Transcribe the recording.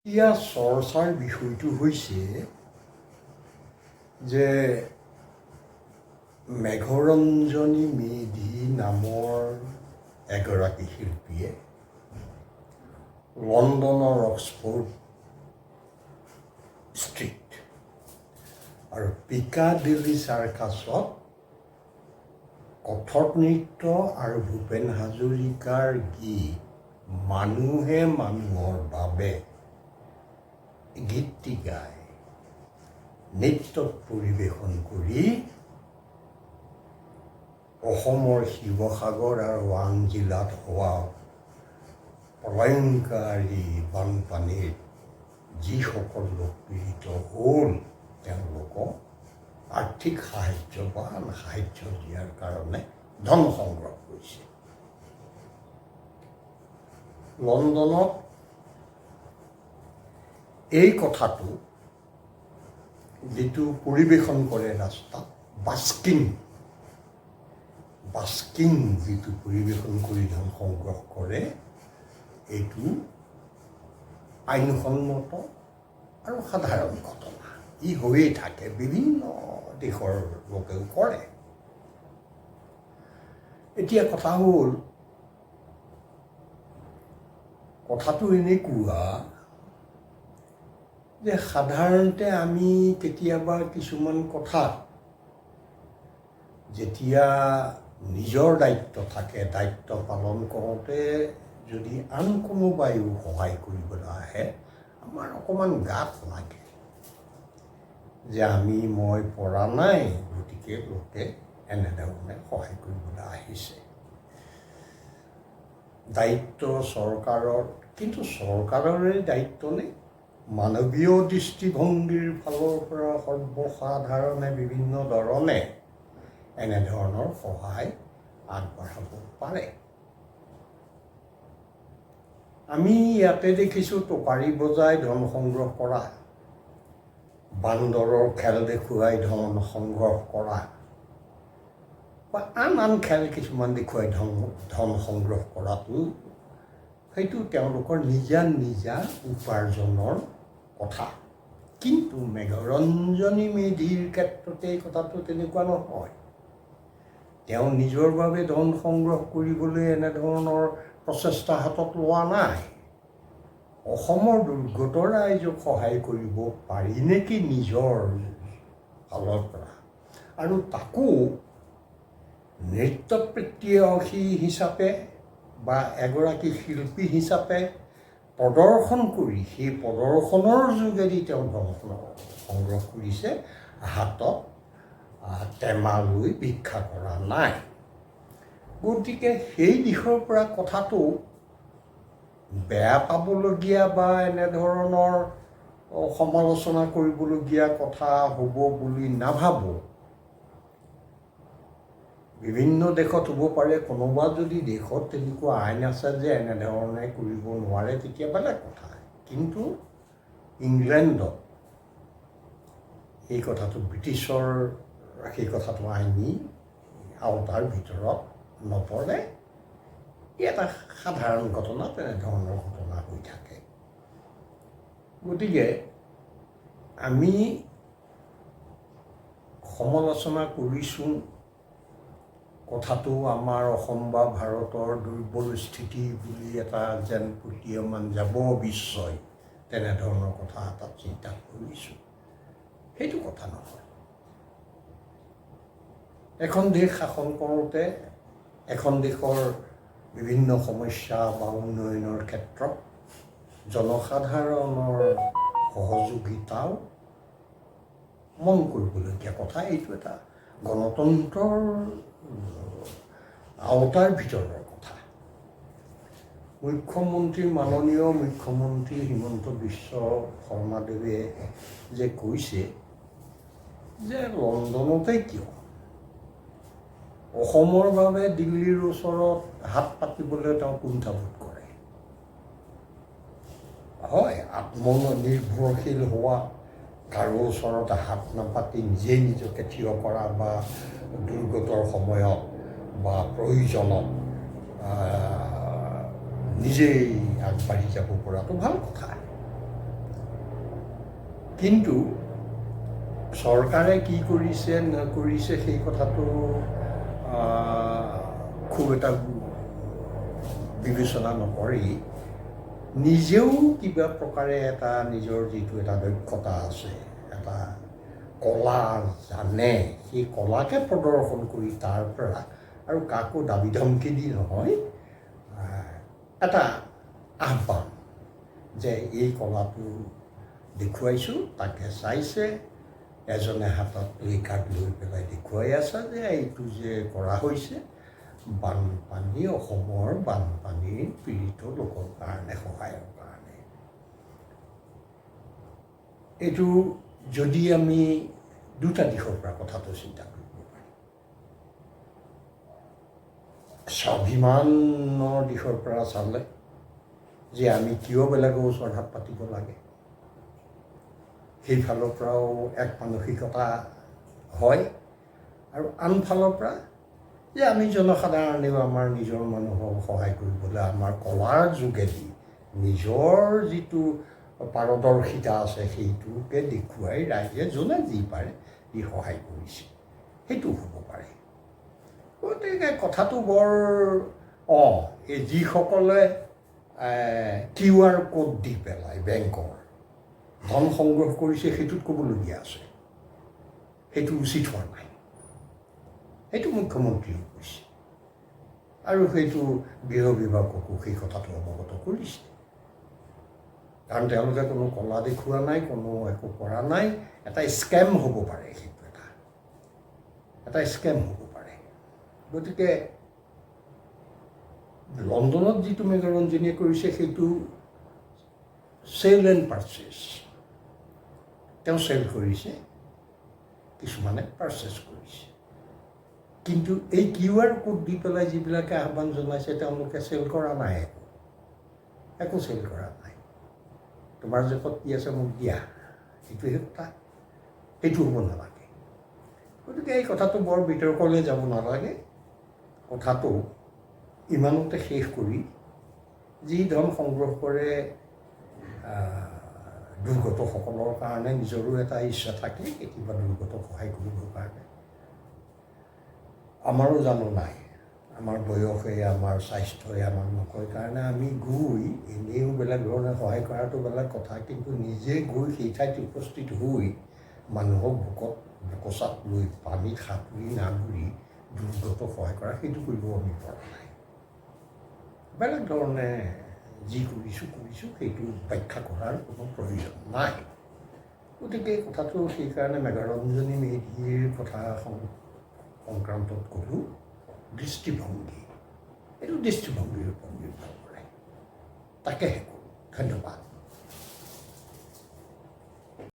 এতিয়া চৰ্চাৰ বিষয়টো হৈছে যে মেঘৰঞ্জনী মেধি নামৰ এগৰাকী শিল্পীয়ে লণ্ডনৰ অক্সফৰ্ড ষ্ট্ৰীট আৰু পিকাডিলি চাৰ্কাছত কথক নৃত্য আৰু ভূপেন হাজৰিকাৰ গীত মানুহে মানুহৰ বাবে গীতটি গাই নৃত্যত পৰিৱেশন কৰি অসমৰ শিৱসাগৰ আৰু আন জিলাত হোৱা প্ৰলয়ংকাৰী বানপানীৰ যিসকল লোক পীড়িত হ'ল তেওঁলোকক আৰ্থিক সাহায্য বা আন সাহায্য দিয়াৰ কাৰণে ধন সংগ্ৰহ কৰিছে। লণ্ডনত এই কথাটো যিটো পৰিৱেশন কৰে ৰাস্তাত বাস্কিং যিটো পৰিৱেশন কৰি ধন সংগ্ৰহ কৰে এইটো আইনসন্মত আৰু সাধাৰণ ঘটনা। ই হৈয়ে থাকে, বিভিন্ন দেশৰ লোকেও কৰে। এতিয়া কথা হ'ল, কথাটো এনেকুৱা যে সাধাৰণতে আমি কেতিয়াবা কিছুমান কথাত যেতিয়া নিজৰ দায়িত্ব থাকে, দায়িত্ব পালন কৰোঁতে যদি আন কোনোবাইও সহায় কৰিবলৈ আহে আমাৰ অকণমান গাত লাগে যে মই পৰা নাই, গতিকে লোকে এনেধৰণে সহায় কৰিবলৈ আহিছে। দায়িত্ব চৰকাৰৰ, কিন্তু চৰকাৰৰে দায়িত্ব নে? মানৱীয় দৃষ্টিভংগীৰ ফালৰ পৰা সৰ্বসাধাৰণে বিভিন্ন ধৰণে এনেধৰণৰ সহায় আগবঢ়াব পাৰে। আমি ইয়াতে দেখিছোঁ টোকাৰী বজাই ধন সংগ্ৰহ কৰা, বান্দৰৰ খেল দেখুৱাই ধন সংগ্ৰহ কৰা বা আন খেল কিছুমান দেখুৱাই ধন সংগ্ৰহ কৰাটো সেইটো তেওঁলোকৰ নিজা নিজা উপাৰ্জনৰ কথা। কিন্তু মেঘৰঞ্জনী মেধিৰ ক্ষেত্ৰতে এই কথাটো তেনেকুৱা নহয়। তেওঁ নিজৰ বাবে ধন সংগ্ৰহ কৰিবলৈ এনেধৰণৰ প্ৰচেষ্টা হাতত লোৱা নাই। অসমৰ দুৰ্গত ৰাইজক সহায় কৰিব পাৰি নেকি নিজৰ ফালৰ পৰা, আৰু তাকো নৃত্যপ্ৰেত্যাসী হিচাপে বা এগৰাকী শিল্পী হিচাপে প্ৰদৰ্শন কৰি সেই প্ৰদৰ্শনৰ যোগেদি তেওঁ ধন সংগ্ৰহ কৰিছে, হাতত টেমা লৈ ভিক্ষা কৰা নাই। গতিকে সেই দিশৰ পৰা কথাটো বেয়া পাবলগীয়া বা এনেধৰণৰ সমালোচনা কৰিবলগীয়া কথা হ'ব বুলি নাভাবোঁ। বিভিন্ন দেশত হ'ব পাৰে, কোনোবা যদি দেশত তেনেকুৱা আইন আছে যে এনেধৰণে কৰিব নোৱাৰে তেতিয়া বেলেগ কথা। কিন্তু ইংলেণ্ডত এই কথাটো ব্ৰিটিছৰ সেই কথাটো আইনী আওতাৰ ভিতৰত নপৰে। ই এটা সাধাৰণ ঘটনা, তেনেধৰণৰ ঘটনা হৈ থাকে। গতিকে আমি সমালোচনা কৰিছোঁ কথাটো আমাৰ অসম বা ভাৰতৰ দুৰ্বল স্থিতি বুলি এটা যেন প্ৰতীয়মান যাব বিশ্বই, তেনেধৰণৰ কথা এটা চিন্তা কৰিছোঁ। সেইটো কথা নহয়। এখন দেশ শাসন কৰোঁতে এখন দেশৰ বিভিন্ন সমস্যা বা উন্নয়নৰ ক্ষেত্ৰত জনসাধাৰণৰ সহযোগিতাও মন কৰিবলগীয়া কথা। এইটো এটা গণতন্ত্ৰৰ আওতাৰ ভিতৰৰ কথা। মাননীয় মুখ্যমন্ত্ৰী হিমন্ত বিশ্ব শৰ্মাদেৱে যে কৈছে যে লণ্ডনতে কিয়, অসমৰ বাবে দিল্লীৰ ওচৰত হাত পাতিবলৈ তেওঁ কুণ্ঠাবোধ কৰে। হয়, আত্মনিৰ্ভৰশীল হোৱা, কাৰো ওচৰত হাত নাপাতি নিজেই নিজকে থিয় কৰা বা দুৰ্গতৰ সময়ত বা প্ৰয়োজনত নিজেই আগবাঢ়ি যাব পৰাটো ভাল কথা। কিন্তু চৰকাৰে কি কৰিছে নকৰিছে সেই কথাটো খুব এটা বিবেচনা নকৰি নিজেও কিবা প্ৰকাৰে এটা নিজৰ যিটো এটা দক্ষতা আছে, এটা কলা জানে, সেই কলাকে প্ৰদৰ্শন কৰি তাৰ পৰা আৰু কাকো দাবী ধমকি দি নহয়, এটা আহ্বান যে এই কলাটো দেখুৱাইছোঁ, তাকে চাইছে, এজনে হাতত প্লে কাৰ্ড লৈ পেলাই দেখুৱাই আছে যে এইটো যে কৰা হৈছে বানপানী, অসমৰ বানপানীৰ পীড়িত লোকৰ কাৰণে, সহায়ৰ কাৰণে। এইটো যদি আমি দুটা দিশৰ পৰা কথাটো চিন্তা কৰিব পাৰি, স্বাভিমানৰ দিশৰ পৰা চালে যে আমি কিয় বেলেগৰ ওচৰত হাত পাতিব লাগে, সেইফালৰ পৰাও এক মানসিকতা হয়, আৰু আনফালৰ পৰা যে আমি জনসাধাৰণেও আমাৰ নিজৰ মানুহক সহায় কৰিবলৈ আমাৰ কলাৰ যোগেদি নিজৰ যিটো পাৰদৰ্শিতা আছে সেইটোকে দেখুৱাই ৰাইজে যোনে যি পাৰে সি সহায় কৰিছে, সেইটো হ'ব পাৰে। গতিকে কথাটো বৰ এই যিসকলে QR কোড দি পেলাই বেংকৰ ধন সংগ্ৰহ কৰিছে সেইটোত ক'বলগীয়া আছে, সেইটো উচিত হোৱা নাই, সেইটো মুখ্যমন্ত্ৰীও কৈছে আৰু সেইটো গৃহ বিভাগকো সেই কথাটো অৱগত কৰিছে। কাৰণ তেওঁলোকে কোনো কলা দেখুওৱা নাই, কোনো একো কৰা নাই, এটা স্কেম হ'ব পাৰে, সেইটো এটা স্কেম হ'ব পাৰে। গতিকে লণ্ডনত যিটো মেঘৰঞ্জনীয়ে কৰিছে সেইটো চেল এণ্ড পাৰ্চেছ, তেওঁ চেল কৰিছে, কিছুমানে পাৰ্চেছ কৰিছে। কিন্তু এই QR কোড দি পেলাই যিবিলাকে আহ্বান জনাইছে তেওঁলোকে চেল কৰা নাই, একো চেল কৰা নাই। তোমাৰ জেপত কি আছে মোক দিয়া, সেইটোহে কথা, সেইটো হ'ব নালাগে। গতিকে এই কথাটো বৰ বিতৰ্কলৈ যাব নালাগে, কথাটো ইমানতে শেষ কৰি যি ধন সংগ্ৰহ কৰে দুৰ্গতসকলৰ কাৰণে নিজৰো এটা ইচ্ছা থাকে কেতিয়াবা দুৰ্গতক সহায় কৰিবৰ কাৰণে। আমাৰো জানো নাই, আমাৰ বয়সে, আমাৰ স্বাস্থ্যই আমাক নকয় কাৰণে আমি গৈ এনেও বেলেগ ধৰণে সহায় কৰাটো বেলেগ কথা, কিন্তু নিজে গৈ সেই ঠাইত উপস্থিত হৈ মানুহক বোকচাত লৈ পানীত সাঁতুৰি নাঘূৰি দুৰ্গতক সহায় কৰা, সেইটো কৰিব আমি পৰা নাই। বেলেগ ধৰণে যি কৰিছোঁ সেইটো ব্যাখ্যা কৰাৰ কোনো প্ৰয়োজন নাই। গতিকে কথাটো সেইকাৰণে মেঘৰঞ্জনী মেধিৰ কথা সংক্ৰান্তত ক'লোঁ, দৃষ্টিভংগী, এইটো দৃষ্টিভংগীৰ ওপৰত নিৰ্ভৰ কৰে, তাকেহে ক'লোঁ। ধন্যবাদ।